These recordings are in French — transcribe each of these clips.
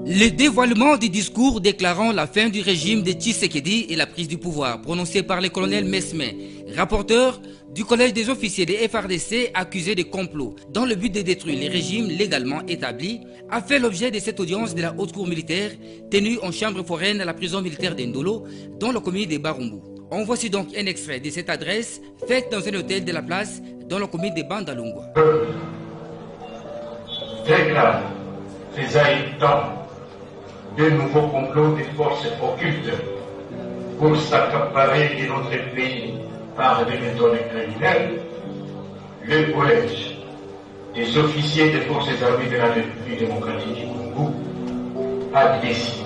Le dévoilement du discours déclarant la fin du régime de Tshisekedi et la prise du pouvoir prononcé par le colonel Mesme, rapporteur du collège des officiers des FARDC accusés de complot dans le but de détruire les régimes légalement établis, a fait l'objet de cette audience de la haute cour militaire tenue en chambre foraine à la prison militaire d'Indolo dans la commune de Barumbu. On voici donc un extrait de cette adresse faite dans un hôtel de la place dans la commune de Bandalungwa. Déclare faisant de nouveaux complots des forces occultes pour s'accaparer de notre pays par des méthodes criminelles, le collège des officiers des forces armées de la République démocratique du Congo a décidé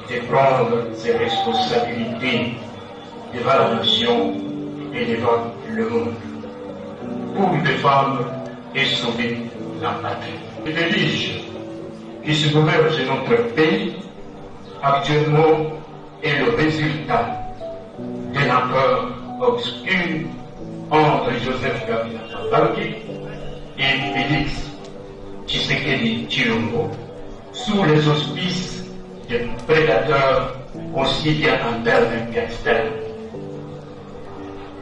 de prendre ses responsabilités devant la nation et devant le monde pour défendre et sauver la patrie. Les diriges qui se gouvernent de notre pays actuellement est le résultat d'un accord obscur entre Joseph Kabila Kabange et Félix Tshisekedi Tshilombo sous les auspices de prédateurs aussi bien internes qu'externes.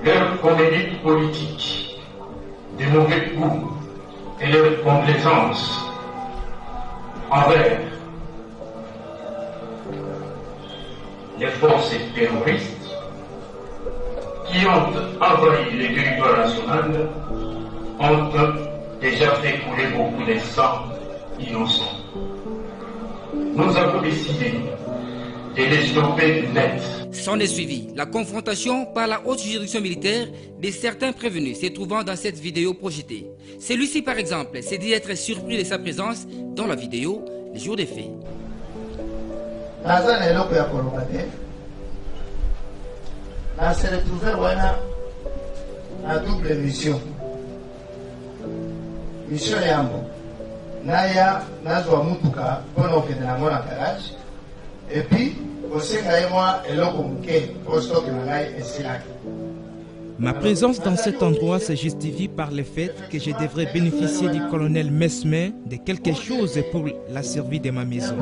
Leur comédie politique, de mauvais goût et leur complaisance envers les forces terroristes qui ont envahi le territoire national ont déjà fait couler beaucoup de sang innocent. Nous avons décidé de les stopper net. S'en est suivi la confrontation par la haute juridiction militaire de certains prévenus se trouvant dans cette vidéo projetée. Celui-ci, par exemple, s'est dit être surpris de sa présence dans la vidéo les jours des faits. On s'est retrouvé à double mission. Mission Yambo. Naya, Nazwa Mutuka, pour nous faire dans mon garage. Et puis, ma présence dans cet endroit se justifie par le fait que je devrais bénéficier du colonel Mesme de quelque chose pour la survie de ma maison.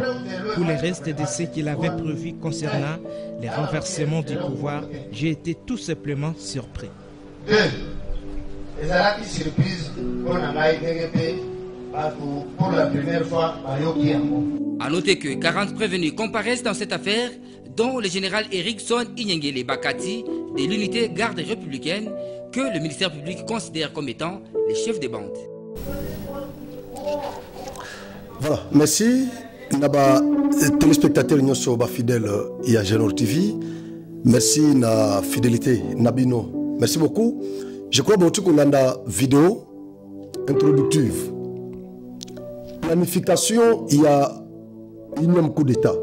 Pour le reste de ce qu'il avait prévu concernant les renversements du pouvoir, j'ai été tout simplement surpris. Pour la première fois, à noter que 40 prévenus comparaissent dans cette affaire, dont le général Erickson Inyengele Bakati de l'unité garde républicaine que le ministère public considère comme étant les chefs des bandes. Voilà, merci. Naba téléspectateurs nyoso ba fidèle ya Genor TV. Merci na fidélité Nabino. Merci beaucoup. Je crois que vous avez une vidéo introductive. Planification, il y a un coup d'État.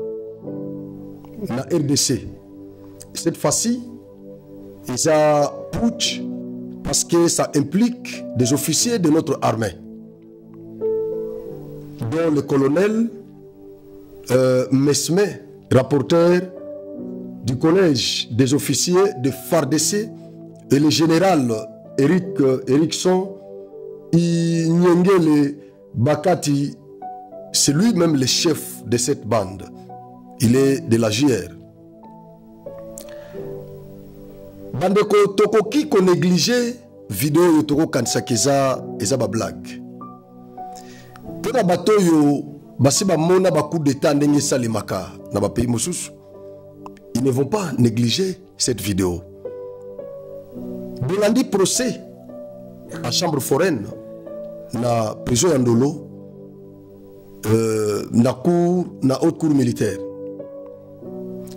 La RDC. Cette fois-ci, ils ont putsch parce que ça implique des officiers de notre armée. Dont le colonel Mesme, rapporteur du collège des officiers de FARDC, et le général Erickson Inyengele Bakati, c'est lui-même le chef de cette bande. Il est de la JR. Bandeko tokoki ko négligé vidéo yo toko kansakeza eza ba blague. Pona bato yo basiba mona ba coup d'état ndenge salimaka na ba pays mosusu. Ils ne vont pas négliger cette vidéo. Bolandi procès à chambre foraine na prison Yandolo na haute cour militaire.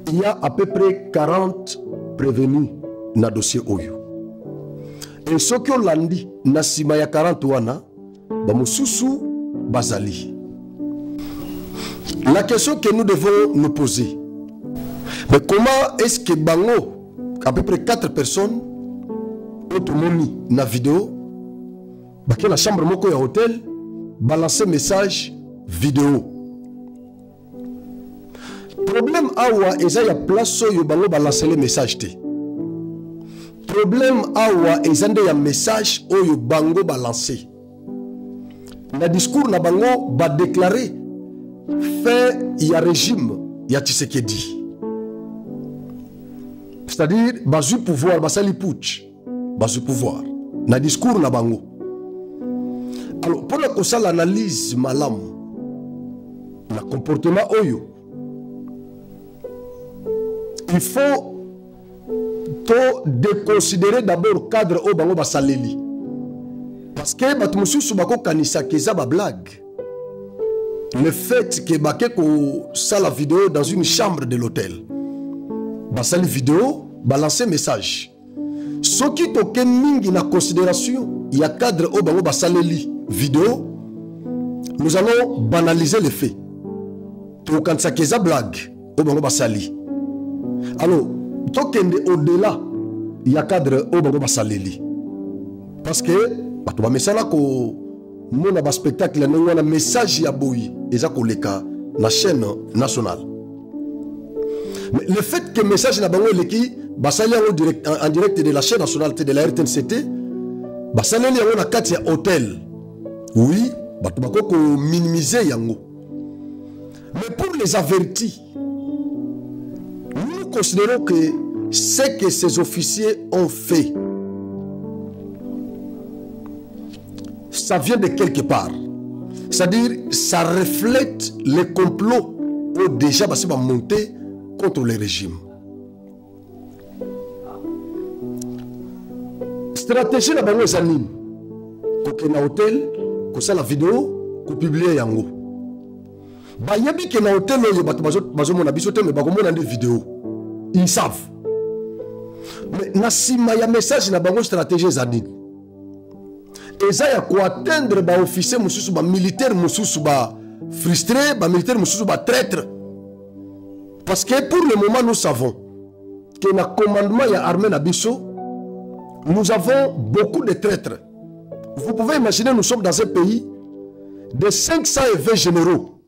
Il y a à peu près 40 prévenus na dossier Oyo. Et ceux qui ont landi na sima ya 40 wana ba mususu bazali. La question que nous devons nous poser, mais comment est-ce que bango à peu près 4 personnes autre moni na vidéo baki na chambre moko ya hôtel balancer message vidéo. Problème awa eza ya place yo bango balancer les messages te. Problème awa ezande ya message oyo bango balancer. Na discours na bango ba déclarer fait il y a régime, il y a Tshisekedi. C'est-à-dire, basu pouvoir, basali putsch, basu pouvoir. Na discours na bango. Alors, pour l'analyse malam, le comportement oyo, il faut déconsidérer d'abord le cadre au bango basaleli. Parce que batumusu bako kanisa keza ba blague. Le fait que bakeko ça la vidéo dans une chambre de l'hôtel. Basali vidéo, balancer message. Ce qui toke mingi na considération, il y a cadre au bango basaleli vidéo. Nous allons banaliser les faits. To kanisa keza blague au bango basali. Alors, tokende au-delà, il y a cadre au bango basaleli. Parce que bato ba mesala ko mona ba spectacle na wana message ya boyi eza koleka na chaîne nationale. Mais le fait que message na bango leki basali en direct de la chaîne nationale de la RTNCT basali yango na kati ya hôtel. Oui, bato bako ko minimiser yango. Mais pour les avertis, nous considérons que ce que ces officiers ont fait, ça vient de quelque part. C'est-à-dire, ça reflète les complots qui ont déjà monté contre le régime. Stratégie na bango ezanine. Koke na hôtel, kosa la vidéo, ko publier yango. Ba yebi ke na hôtel oyo bato bazo mona biso te mais ba komona des vidéos. Ils savent. Mais na sima ya message na bango stratégie ezanine. Eza ya ko atteindre ba officier mususu ba militaire mususu ba frustré, ba militaire mususu ba traître. Parce que pour le moment nous savons que na commandement ya armée na biso nous avons beaucoup de traîtres. Vous pouvez imaginer, nous sommes dans un pays de 520 généraux.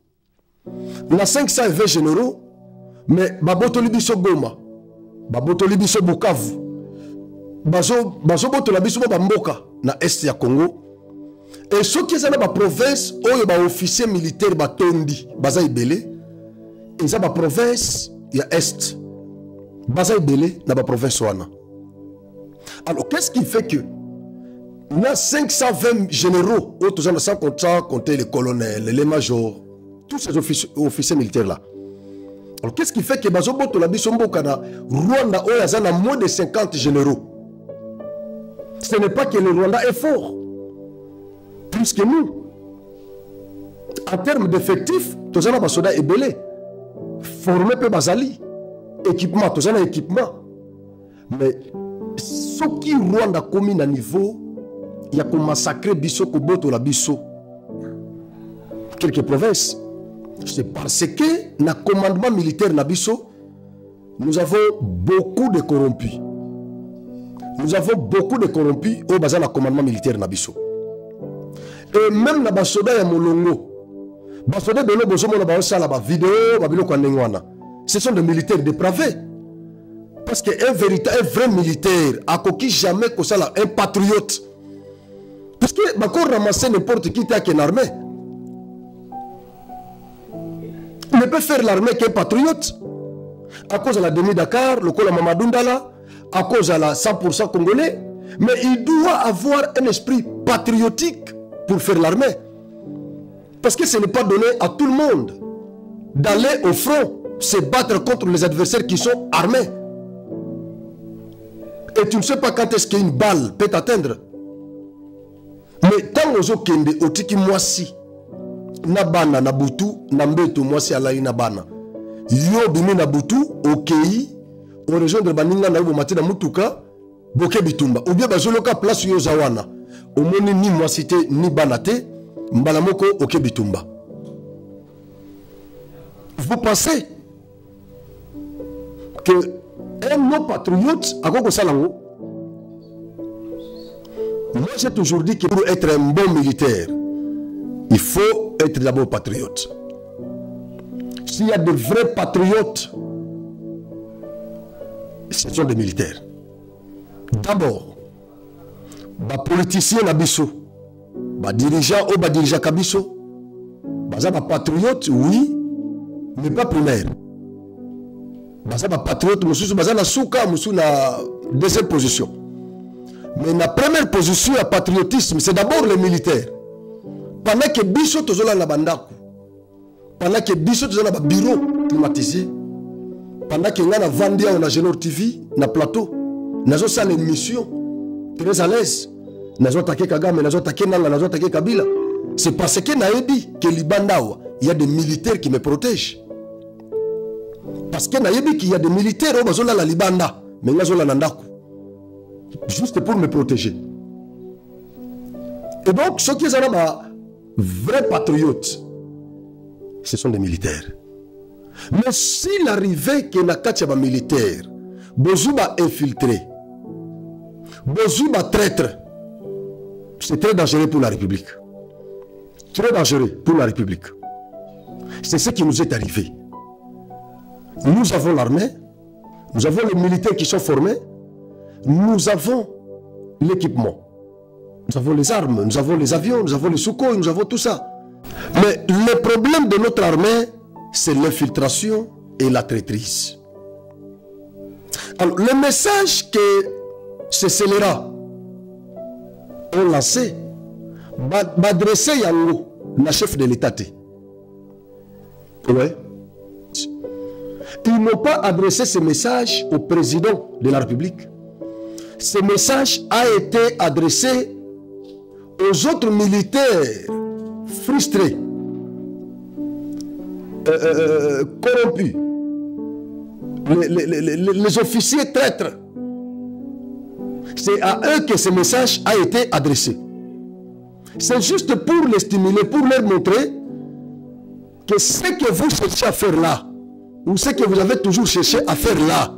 On a 520 généraux, mais babotoli biso Goma, babotoli biso Bukavu, bazobotoli biso bamboka na est ya Congo. Et ceux qui sont dans la province, oyo ba officier militaire batondi, baza ibele, ils ont la province ya est, baza ibele na ba province wana. Alors, qu'est-ce qui fait que nous avons 520 généraux, sans compter les colonels, les majors, tous ces officiers militaires-là. Alors, qu'est-ce qui fait que Rwanda a moins de 50 généraux? Ce n'est pas que le Rwanda est fort, plus que nous. En termes d'effectifs, tous les soldats sont belés, formés par Bazali, équipement, tous les équipements. Mais ce qui Rwanda commis à niveau, il y a comme massacré Bisso Koboto la Bisso. Quelques provinces. C'est parce que dans le commandement militaire na Bisso, nous avons beaucoup de corrompus. Nous avons beaucoup de corrompus au bazar le commandement militaire na Bisso. Et même dans les soldats ya Molongo, les soldats de l'Obozomo na ba vidéo, ce sont des militaires dépravés. Parce qu'un vrai militaire a coquille jamais que ça un patriote. Parce que encore ramasser n'importe qui qui est en armée. Il ne peut faire l'armée qu'un patriote. À cause de la demi-Dakar, le col Mamadou Ndala, à cause de la 100% congolais. Mais il doit avoir un esprit patriotique pour faire l'armée. Parce que ce n'est pas donné à tout le monde d'aller au front, se battre contre les adversaires qui sont armés. Et tu ne sais pas quand est-ce qu'une balle peut t'atteindre. Mais tant aux okende, otiki mwasi, nabana nabutu, nambeto mwasi alayi nabana. Yo bimi nabutu, okei, on rejoindre baninga na ubo matina mutuka, boke bitumba. Ou bien bazoloka place yo zawana. Omoni ni mwasi te, ni banate, mbalamoko oke bitumba. Vous pensez que un non-patriote, à quoi ça l'ango? Moi j'ai toujours dit que pour être un bon militaire, il faut être d'abord patriote. S'il y a de vrais patriotes, ce sont des militaires. D'abord, les politiciens n'abisso, les dirigeants ou les dirigeants kabisso, baza ba patriote oui mais pas primaire. Baza ba patriote mususu baza na suka musu na deuxième position. Mais la première position à patriotisme c'est d'abord les militaires. Pendant que biso tozola na bandako. Pendant que biso tozola na bureau climatisé. Pendant que nga na Vandia on a Genor TV na plateau. Nazo sa l'émission très à l'aise. Nazo attaquer Kagame, nazo attaquer Nanga, nazo attaquer Kabila. C'est parce que naebi que Libandawa, il y a des militaires qui me protègent. Parce que naebi qu'il y a des militaires au bazola la Libanda, mais nazo la nandaku. Juste pour me protéger. Et donc ceux qui sont vrais patriotes, ce sont des militaires. Mais s'il arrivait que na katiaba militaire, bozuba infiltré, bozuba traître, c'est très dangereux pour la République. Très dangereux pour la République. C'est ce qui nous est arrivé. Nous avons l'armée, nous avons les militaires qui sont formés, nous avons l'équipement, nous avons les armes, nous avons les avions, nous avons les Sukhoi, nous avons tout ça. Mais le problème de notre armée, c'est l'infiltration et la traîtrise. Alors, le message que ces scélérats ont lancé, m'adresser yango la chef de l'État. Ouais. Ils n'ont pas adressé ce message au président de la République. Ce message a été adressé aux autres militaires frustrés, corrompus, les officiers traîtres. C'est à eux que ce message a été adressé. C'est juste pour les stimuler, pour leur montrer que ce que vous cherchez à faire là, ou ce que vous avez toujours cherché à faire là,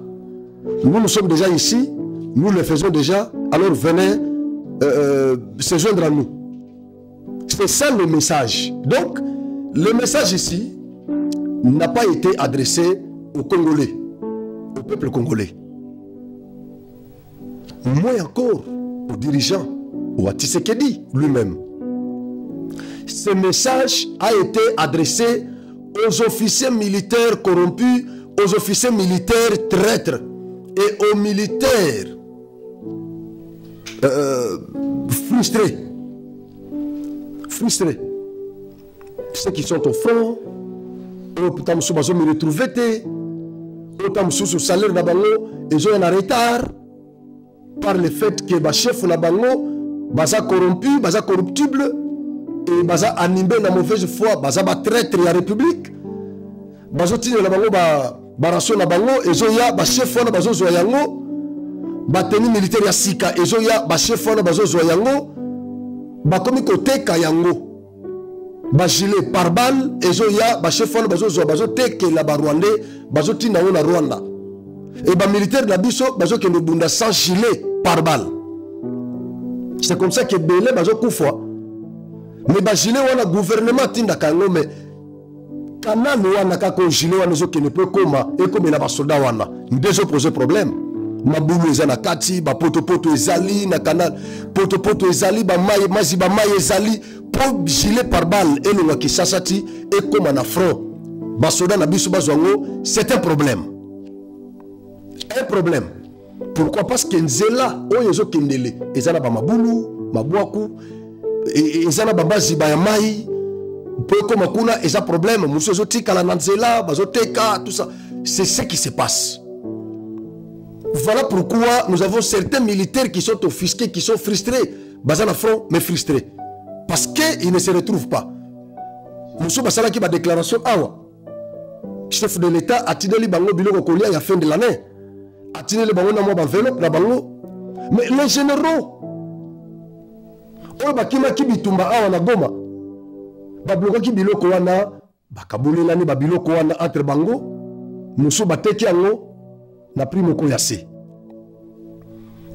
nous sommes déjà ici, nous le faisons déjà, alors venez se joindre à nous. C'est ça le message. Donc, le message ici n'a pas été adressé aux Congolais, au peuple congolais. Moins encore aux dirigeants, ou à Tshisekedi lui-même. Ce message a été adressé aux officiers militaires corrompus, aux officiers militaires traîtres et aux militaires frustrés. Frustrés. Ceux qui sont au front, autant me retrouver, autant sous salaire d'abango, et ils ont un retard par le fait que les chefs d'abango, baza corrompu, baza corruptible, et baza animé dans mauvaise foi, baza ba traître à la République, bazo tine la bango ba ration na bango, et zoya ba chef na bazo zoyango, ba tenue militaire ya sika, et zoya ba chef na bazo zoyango, ba komi kote kayango, ba gilet par balle, et zoya ba chef na bazo zoya bazo teke la ba Rwandais, bazo tina na Rwanda, et ba militaire na biso bazo ke bunda sans gilet par balle. C'est comme ça que Belé bazo koufa. Mais ba gilet wana gouvernement tinda kango mais kana no wana ka ko gilet wana zo ke ne peut koma et comme na ba soldat wana ndezo poser problème. Mabulu ezana kati ba poto ezali na canal poto ezali ba mayi mazi ba mayi ezali pour gilet par balle et le ki sasati et comme na front ba soldat na biso bazwango c'est un problème. Un problème. Pourquoi? Parce que nzela oyo zo kendele ezana ba mabulu mabwaku ezana ba bazi ba mai po comme kuna eza problème muso zo tikala na nzela bazo teka tout ça, c'est ce qui se passe. Voilà pourquoi nous avons certains militaires qui sont offusqués, qui sont frustrés, bazana front mais frustrés parce que ils ne se retrouvent pas. Muso basala ki ba déclaration awa chef de l'État a tineli bango biloko kolia ya fin de l'année. Attirer les ballons dans mon vélo, la ballon. Mais les généraux, oh bakima kibitumba awa na Goma, babloka kibiloko wana, bakabule lani babiloko wana entre bango, muso bateki ango na primo ko yase.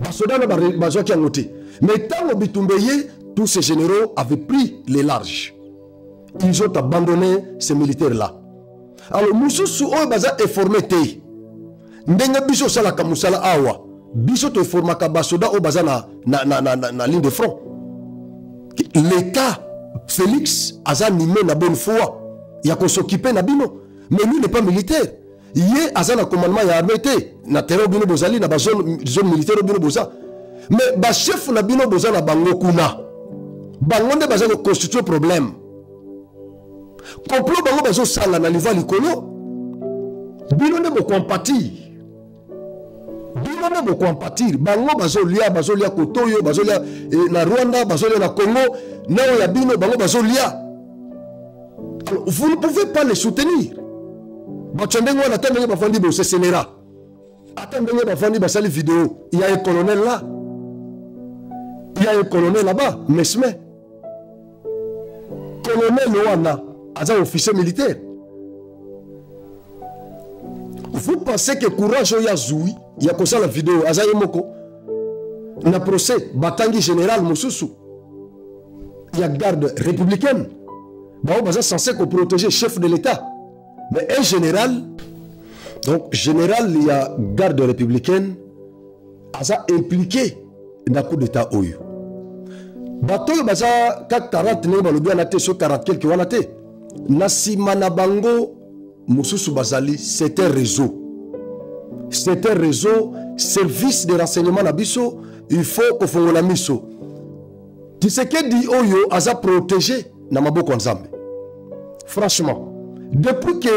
Basoda na bazwaki ango te. Mais tant bitumbeye, tous ces généraux avaient pris les larges. Ils ont abandonné ces militaires là. Alors muso su o baza informé te. Ndenga biso sala kamusala awa biso to formaka basoda o bazana na ligne de front. L'état Félix a animé la bonne foi. Il a s'occuper na bino. Mais lui n'est pas militaire. Il est à un commandement ya armée na terrain bino bozali na zone militaire bino boza. Mais ba chef na bino boza na bango kuna. Bango nde baza ko constituer problème. Complot bango bazo sala na liva likolo. Bino nde bo compatir. Bino nde bo compatir. Bango bazo lia kotoyo, bazo lia na Rwanda, bazo lia na Congo, na ya bino bango bazo lia. Alors, vous ne pouvez pas les soutenir. Bachandengo na tendenge bafandi bo sesenera. Attendez, bafandi basali vidéo. Il y a un colonel là. Il y a un colonel là-bas, Mesme. Colonel Loana, un officier militaire. Vous pensez que courage ya zoui, il y a comme ça la vidéo, Azaye Moko, na procès, Batangi général Moussousou, il y a garde républicaine. Bah, censé protéger le chef de l'État. Mais un général, donc général, il y a garde républicaine, Aza impliqué dans le coup d'État Oyo. Bato baza 40 ne balobi anate so 40 quelque wanate nasima na bango mususu bazali c'est un réseau service de renseignement na biso il faut ko fongola miso Tshisekedi oyo aza protégé na maboko nzambe. Franchement depuis que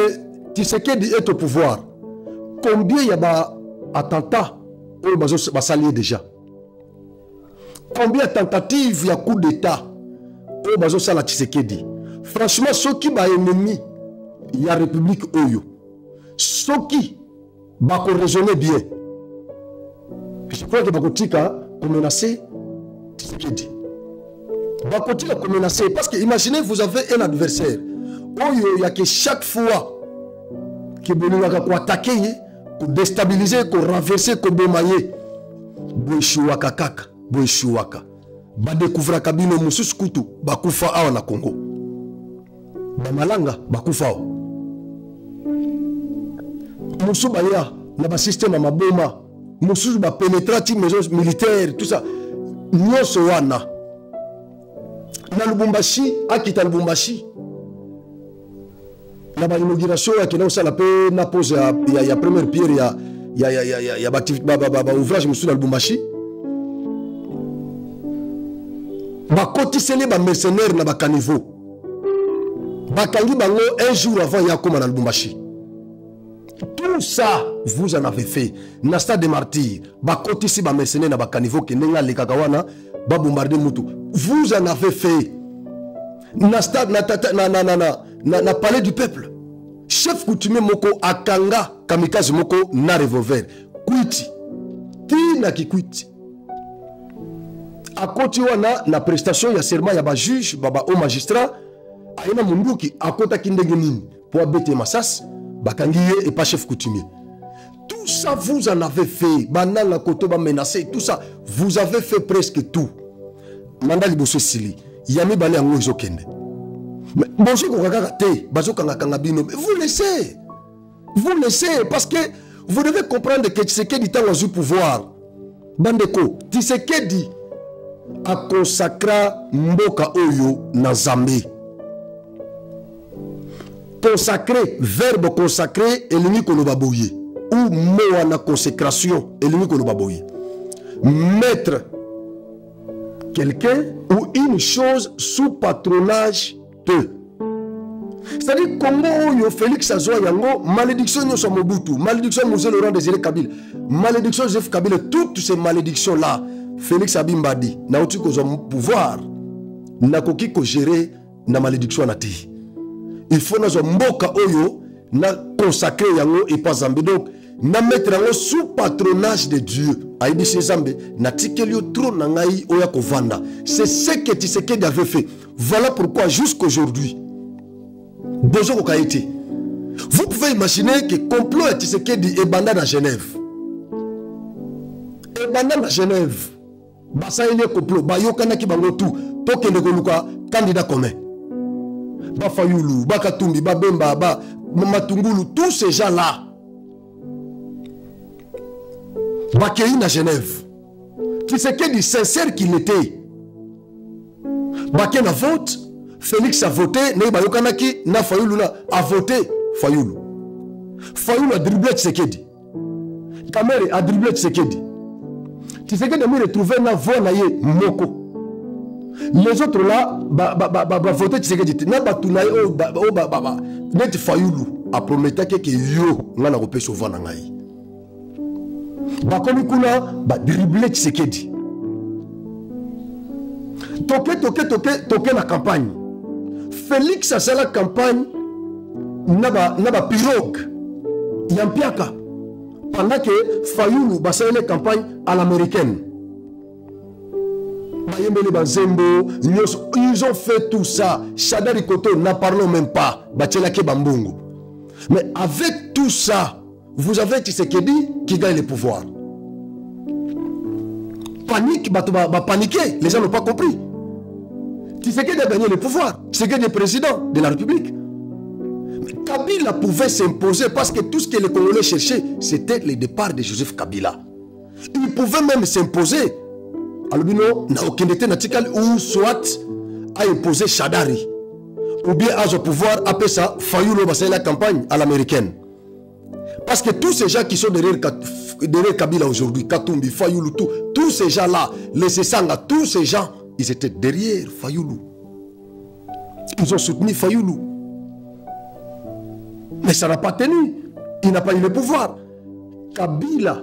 Tshisekedi est au pouvoir combien ya ba attentats oyo bazo basali déjà. Combien de tentatives il y a coup d'État au bazo sala Tshisekedi. Franchement, ceux qui ba ennemi, il y a République Oyo. Ceux qui ba raisonner bien. Je crois que Bakotika a menacé Tshisekedi. Bakotika a menacé parce que imaginez vous avez un adversaire. Oyo il y a que chaque fois que vous avez attaqué, pour déstabiliser, pour renverser, pour démailler, Boishiwa Kakaka. Boishiwaka ba découvrir kabino mususu kutu bakufa awa na Congo ba malanga bakufa awa musu baya na ba système maboma mususu ba pénétrati maisons militaires tout ça nyoso wana na Lubumbashi akita Lubumbashi na ba inauguration ya kena osala pe na pose ya première pierre ya ba ouvrage musu na Lubumbashi. Bakotiseli ba mercenaires na bakanivo. Bakangi bango un jour avant Yakoma na Lubumbashi. Tout ça, vous en avez fait. Na stade des martyrs, bakotisi ba mercenaires na bakanivo ke nenga le kakawana ba bombarder mutu. Vous en avez fait. Na stade na palais du peuple. Chef coutumier moko akanga kamikaze moko na revolver. Kwiti. Qui na ki kwiti. A continuer na prestation ya serment ya ba juge baba au magistrat aina munduki akota kindenge nini pour abete masas bakangiye et pas chef coutumier. Tout ça vous en avez fait. Bananga koto ba menacer tout ça vous avez fait presque tout. Mandali bosso sili yami bale yango ezokende. Mais bonjour ko kaka te bazo kanga kanga bino vous laissez parce que vous devez comprendre que Tshisekedi tant au pouvoir bandeko Tshisekedi a consacré mboka oyo na Zambé. Consacré, verbe consacré, elingi kolobaboye. Ou moa na consécration, elingi kolobaboye. Mettre quelqu'un ou une chose sous patronage de. C'est-à-dire Congo oyo Félix Azwa yango, malédiction nyoso Mobutu, malédiction Mosé Laurent Désiré Kabila, malédiction Joseph Kabila, toutes ces malédictions là. Félix Abimbadi, na outi ko pouvoir, na koki ko gérer na malédiction na ti. Il faut na mboka oyo na consacrer yango et pas Zambé. Donc na mettre yango sous patronage de Dieu. Aïdi chez Zambé, na tikelio trop na ngai oya ko vanda. C'est ce que Tshisekedi avait fait. Voilà pourquoi jusqu'aujourd'hui, bonjour au Kaïti. Vous pouvez imaginer que complot et Tshisekedi est bandé à Genève. Et bandé à Genève. Basa ile complot ba yokana ki bango tout tokende koluka candidat commun ba Fayulu ba Katumbi ba Bemba ba Matungulu tous ces gens là ba kei na Genève qui c'est que du sincère qu'il était ba na vote Félix a voté, Neibayokanaki, na Fayoulou a voté Fayoulou. Fayoulou a dribblé Tshisekedi. Kamere a dribblé Tshisekedi. Tshisekedi a mis retrouvé na voix naye Moko. Les autres là, voté Tshisekedi. Na batunaye net Fayoulou a prometté que yo ngana kopé souvent na ngai. Ba komi kuna ba dribblé Tshisekedi. Toke la campagne. Félix a fait la campagne naba pirogue Yampiaka pendant que Fayoulou a fait la campagne à l'américaine. Ils ont fait tout ça. Chadari Koto n'en parlons même pas. Mais avec tout ça, vous avez Tshisekedi qui gagne le pouvoir. Panique, paniquer, les gens n'ont pas compris. Tshisekedi a gagné le pouvoir. Tshisekedi est président de la République. Mais Kabila pouvait s'imposer parce que tout ce que les Congolais cherchaient, c'était le départ de Joseph Kabila. Il pouvait même s'imposer. Albino n'a aucun été national ou soit a imposé Chadari. Ou bien à son pouvoir, après ça, Fayoulou va faire la campagne à l'américaine. Parce que tous ces gens qui sont derrière Kabila aujourd'hui, Katumbi, Fayoulou, tous ces gens-là, les Sessanga, tous ces gens, ils étaient derrière Fayoulou. Ils ont soutenu Fayoulou. Mais ça n'a pas tenu. Il n'a pas eu le pouvoir. Kabila,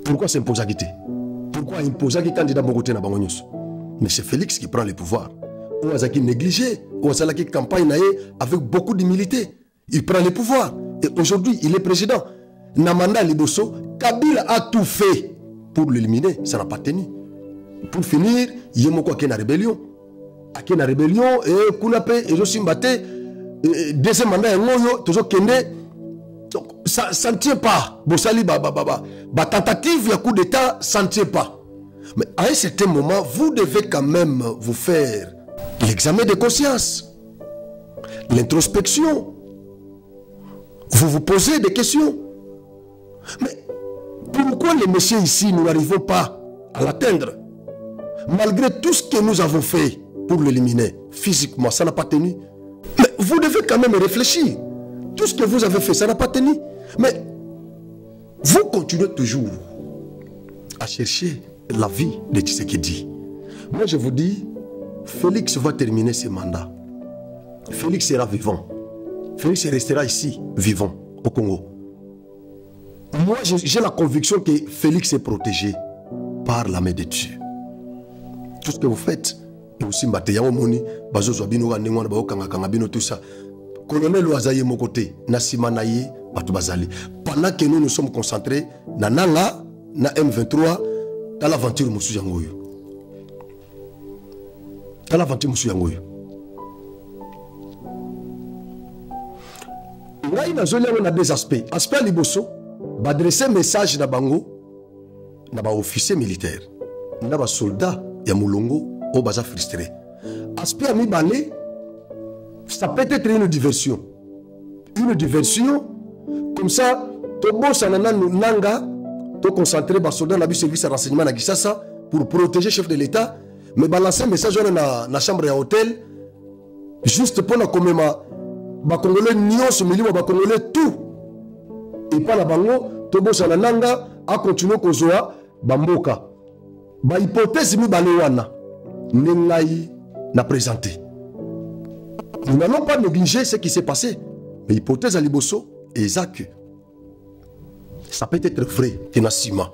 pourquoi s'imposer à quitter? Pourquoi imposer à qui candidat Mogoté na Bangonyos? Mais c'est Félix qui prend le pouvoir. Ouazaki négligé, Ouazaki campagne avec beaucoup d'humilité. Il prend le pouvoir. Et aujourd'hui, il est président. Namanda Liboso, Kabila a tout fait pour l'éliminer. Ça n'a pas tenu. Pour finir, il y a une rébellion. Il y a une rébellion et Kounape et Josimbate. Deuxième mandat, toujours Kende. Donc, ça ne tient pas. Bossali, tentative, de coup d'État, ça ne tient pas. Mais à un certain moment, vous devez quand même vous faire l'examen de conscience, l'introspection. Vous vous posez des questions. Mais pourquoi les messieurs ici, nous n'arrivons pas à l'atteindre? Malgré tout ce que nous avons fait pour l'éliminer, physiquement, ça n'a pas tenu. Mais vous devez quand même réfléchir. Tout ce que vous avez fait, ça n'a pas tenu. Mais vous continuez toujours à chercher la vie de Tshisekedi. Moi, je vous dis, Félix va terminer ses mandats. Félix sera vivant. Félix restera ici, vivant, au Congo. Moi, j'ai la conviction que Félix est protégé par la main de Dieu. Tout ce que vous faites, et aussi tout ça. Colonel Ouazaye Mokote, Nassimanaye, Batubazali. Pendant que nous nous sommes concentrés, na Nanga, na M23, dans l'aventure Moussou Yangoyo. Dans l'aventure Moussou Yangoyo. Là, il y a des aspects. Aspect Liboso, va adresser un message à Bango, à officier militaire, à soldat, à Moulongo, au Baza frustré. Aspect Ami Balé, ça peut être une diversion. Une diversion, comme ça, tu bosses à Nanga, tu concentres sur soldat dans le service de renseignement à Gisasa pour protéger le chef de l'État, mais balancer un message dans la chambre à hôtel, juste pour la commémorer. Les Congolais nyonso milimo ba Congolais tout et pas la bango to bossa na nanga a continuer kozoa bamboka ba hypothèse mi balé wana ndengai na présenté. Nous n'allons pas négliger ce qui s'est passé, mais hypothèse à Liboso et Zak, ça peut être vrai que na sima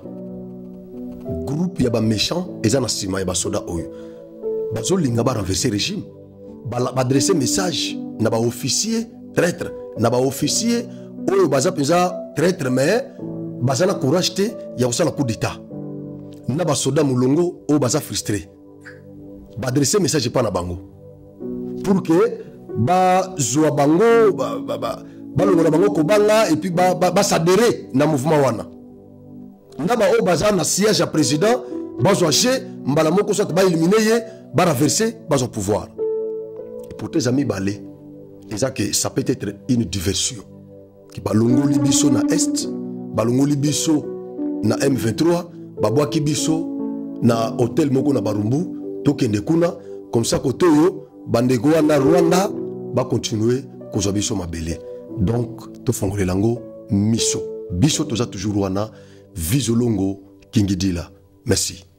groupe ya ba méchant et za na sima ya ba soda oyo bazo linga ba renverser régime ba adresser message na ba officier traître na ba officier oyo baza peza traître mais baza na courage te ya osala coup d'état na ba soda mulongo oyo baza frustré ba adresser message pa na bango pour que ba zoa bango ba longola bango ko banga et puis ba s'adhérer na mouvement wana na ba oyo baza na siège à président bazo aché mbala moko soit ba éliminer ye ba renverser bazo pouvoir. Pour tes amis balés, ça peut être une diversion. Qui balongo libiso na est, balongo libiso na M23, babwaki biso na hôtel moko na Barumbu, tokende kuna, comme ça koto yo bandeko wana Rwanda ba continuer kozwa biso mabele. Donc to fongole lango miso biso toza toujours wana Vizolongo Kingidila. Merci.